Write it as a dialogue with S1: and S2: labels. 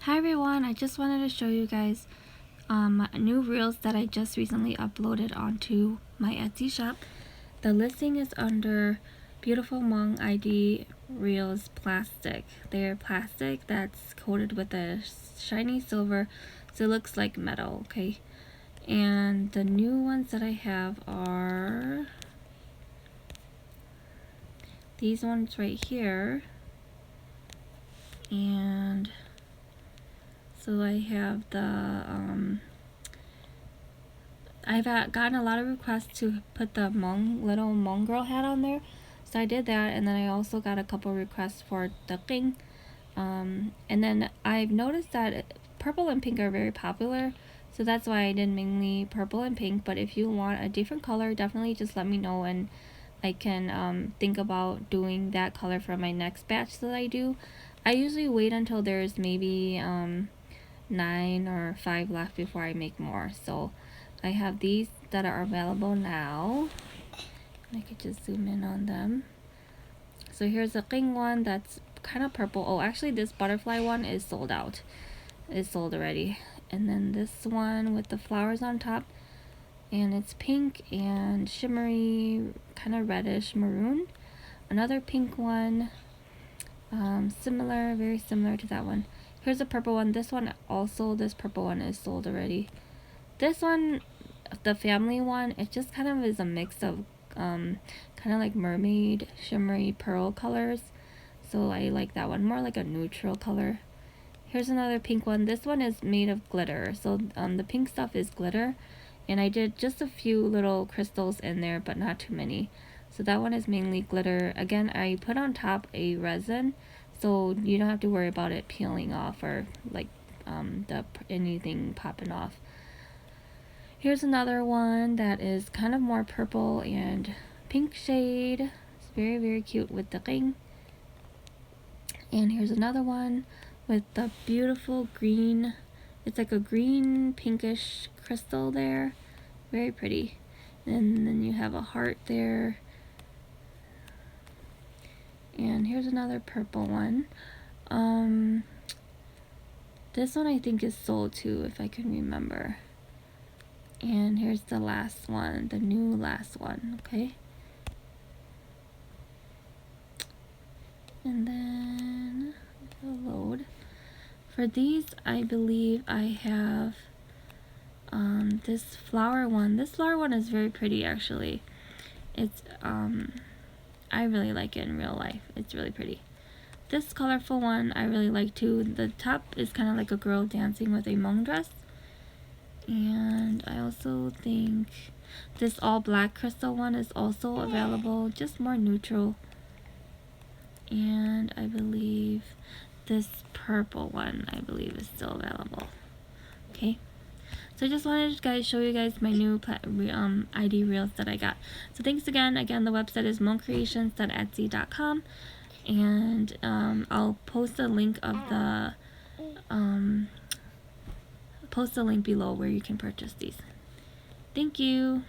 S1: Hi everyone, I just wanted to show you guys new reels that I just recently uploaded onto my Etsy shop. The listing is under Beautiful Hmong ID Reels Plastic. They're plastic that's coated with a shiny silver, so it looks like metal, okay? And the new ones that I have are these ones right here. And so I have the I've gotten a lot of requests to put the little Hmong girl hat on there, so I did that. And then I also got a couple requests for the king, and then I've noticed that purple and pink are very popular, so that's why I did mainly purple and pink. But if you want a different color, definitely just let me know, and I can think about doing that color for my next batch that I do. I usually wait until there's maybe 9 or 5 left before I make more. So I have these that are available now. I could just zoom in on them. So here's a king one that's kind of purple. Oh, actually this butterfly one is sold out. It's sold already. And then this one with the flowers on top, and it's pink and shimmery, kind of reddish maroon. Another pink one, similar, very similar to that one. Here's a purple one. This one also, this purple one is sold already. This one, the family one, it just kind of is a mix of kind of like mermaid, shimmery pearl colors. So I like that one, more like a neutral color. Here's another pink one. This one is made of glitter. So the pink stuff is glitter. And I did just a few little crystals in there, but not too many. So that one is mainly glitter. Again, I put on top a resin, so you don't have to worry about it peeling off or like anything popping off. Here's another one that is kind of more purple and pink shade. It's very, very cute with the ring. And here's another one with the beautiful green. It's like a green pinkish crystal there. Very pretty. And then you have a heart there. And here's another purple one. This one I think is sold too, if I can remember. And here's the last one, the new last one, okay? And then it'll load. For these, I believe I have this flower one. This flower one is very pretty actually. It's I really like it in real life. It's really pretty. This colorful one I really like too. The top is kind of like a girl dancing with a Hmong dress. And I also think this all black crystal one is also available, just more neutral. And I believe this purple one I believe is still available. Okay, so I just wanted to show you guys my new ID reels that I got. So thanks again. The website is hmongcreations.etsy.com, and I'll post a link of the post a link below where you can purchase these. Thank you.